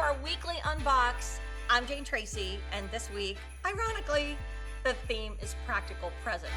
our weekly unbox. I'm Jane Tracy, and this week, ironically, the theme is practical presents.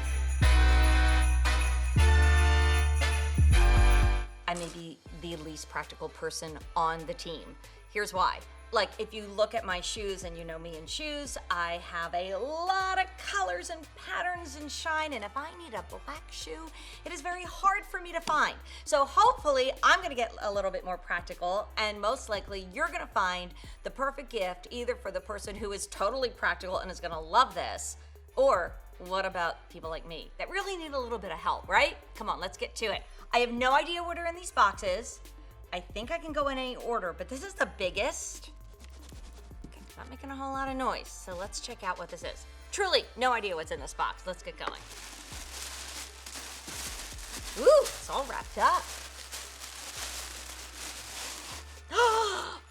I may be the least practical person on the team. Here's why. Like, if you look at my shoes and you know me in shoes, I have a lot of colors and patterns and shine, and if I need a black shoe, it is very hard for me to find. So hopefully I'm gonna get a little bit more practical, and most likely you're gonna find the perfect gift either for the person who is totally practical and is gonna love this, or what about people like me that really need a little bit of help, right? Come on, let's get to it. I have no idea what are in these boxes. I think I can go in any order, but this is the biggest. Okay, it's not making a whole lot of noise, so let's check out what this is. Truly, no idea what's in this box. Let's get going. Ooh, it's all wrapped up.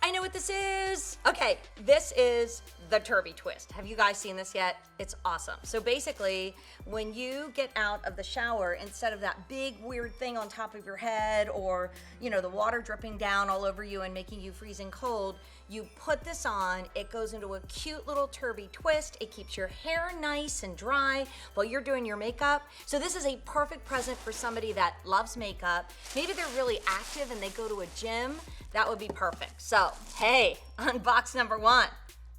I know what this is. Okay, this is the Turby Twist. Have you guys seen this yet? It's awesome. So basically, when you get out of the shower, instead of that big weird thing on top of your head or, you know, the water dripping down all over you and making you freezing cold, you put this on, it goes into a cute little Turby twist. It keeps your hair nice and dry while you're doing your makeup. So this is a perfect present for somebody that loves makeup. Maybe they're really active and they go to a gym. That would be perfect. So, hey, unbox number one.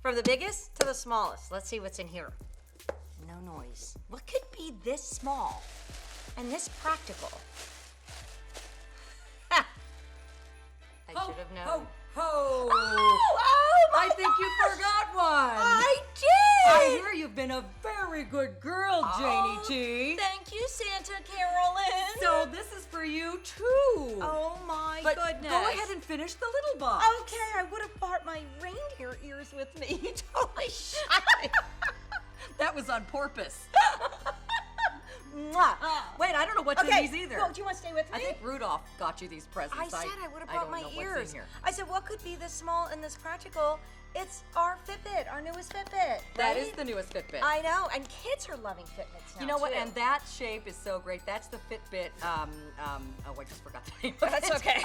From the biggest to the smallest. Let's see what's in here. No noise. What could be this small and this practical? Ha! I should have known. Ho! Oh my I think you forgot one. I did! I hear you've been a very good girl, Janie T. Thank you, Santa Carolyn. So this is for you too. Oh my but goodness. Go ahead and finish the little box. Okay, I would have brought my reindeer ears with me. You totally shy. That was on purpose. Mwah. Wait, I don't know what's in these either. Well, do you want to stay with me? I think Rudolph got you these presents. I said I would have brought don't my know ears. What's in here. I said, what could be this small and this practical? It's our Fitbit, our newest Fitbit. That right? is the newest Fitbit. I know, and kids are loving Fitbits now. You know what? too. And that shape is so great. That's the Fitbit. Oh, I just forgot the name. That's okay.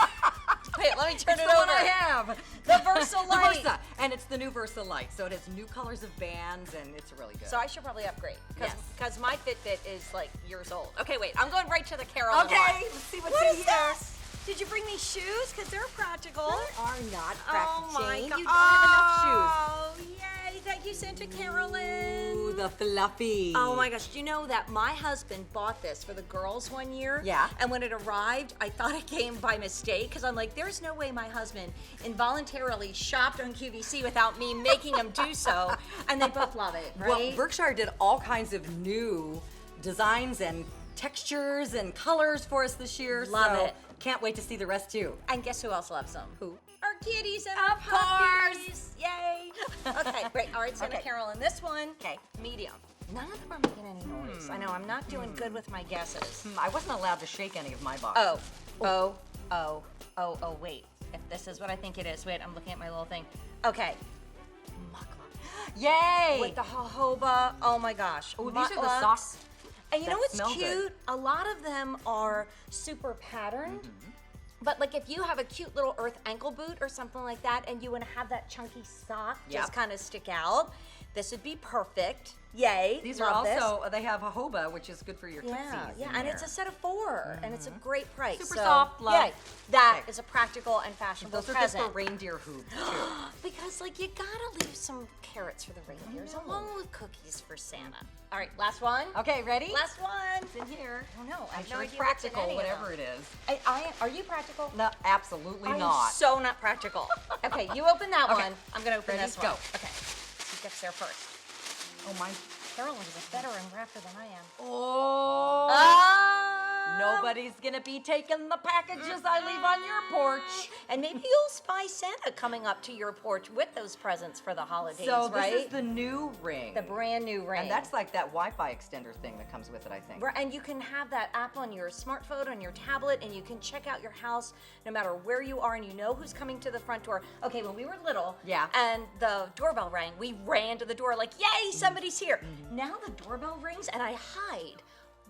Wait, let me turn It's it the over. one I have. The Versa The Lite. Versa, and it's the new Versa Lite. So it has new colors of bands, and it's really good. So I should probably upgrade Yes. because my Fitbit is like years old. Okay, wait, I'm going right to the Carolyn Okay, one. let's see what's What in is here. this? Did you bring me shoes? Because they're practical. They are not Oh practical, my Jane. God. You don't have enough Oh, yay. Thank you, Santa Carolyn. shoes. Ooh, the fluffy. Oh my gosh, do you know that my husband bought this for the girls one year? Yeah. And when it arrived, I thought it came by mistake because I'm like, there's no way my husband involuntarily shopped on QVC without me making him do so. And they both love it, right? Well, Berkshire did all kinds of new designs and textures and colors for us this year. Love so it. Can't wait to see the rest too. And guess who else loves them? Who? Our kitties and Of our course. puppies. Yay. Okay, great. All right, Santa Okay. Carolyn, this one, Okay. medium. None of them are making any noise. I know, I'm not doing good with my guesses. I wasn't allowed to shake any of my box. Wait. If this is what I think it is, wait, I'm looking at my little thing. Okay. Muckluck. Yay! With the jojoba, oh my gosh. Oh, these are the Mucklucks. socks. And you know that what's smell cute? good. A lot of them are super patterned. But like if you have a cute little earth ankle boot or something like that and you want to have that chunky sock just Yep. kind of stick out, this would be perfect. Yay. These are love also, they have jojoba, which is good for your tootsies. yeah, in and it's there. a set of 4, and it's a great price. Super so, soft, love. Yay. That Okay. is a practical and fashionable Those are just present. for reindeer hooves too. Because like you gotta leave some carrots for the reindeers, along with cookies for Santa. All right, last one. Okay, ready? Last one. It's in here. I don't know. I I'm have no sure it's idea what's in practical, any of whatever them. it is. Are you practical? No, absolutely I am not. so not practical. Okay, you open that Okay. one. I'm gonna open Ready? this one. Go. Okay. Who gets there first? Oh my. Carolyn is a better unwrapper than I am. Oh. Nobody's gonna be taking the packages I leave on your porch. And maybe you'll spy Santa coming up to your porch with those presents for the holidays, So right? this is the new ring. the brand new ring. And that's like that Wi-Fi extender thing that comes with it, I think. And you can have that app on your smartphone, on your tablet, and you can check out your house no matter where you are, and you know who's coming to the front door. Okay, when we were little, Yeah. and the doorbell rang, we ran to the door like, yay, somebody's here. Now the doorbell rings, and I hide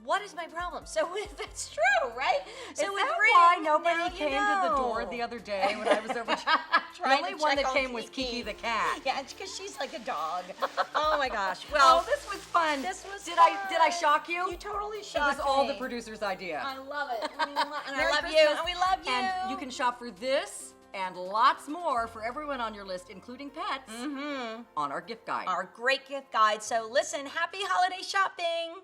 What is my problem? So that's true, right? Is So with that Ring, why now nobody you came to the door know. the other day when I was over? The only to one check that on came was Kiki the cat. Yeah, it's because she's like a dog. Oh my gosh. Well, Oh, this was fun. this was Did fun. I shock you? You totally It shocked was all the me. producer's idea. I love it. And I Merry love Christmas. you. And we love you. And you can shop for this and lots more for everyone on your list, including pets, on our gift guide. our great gift guide. So listen, happy holiday shopping.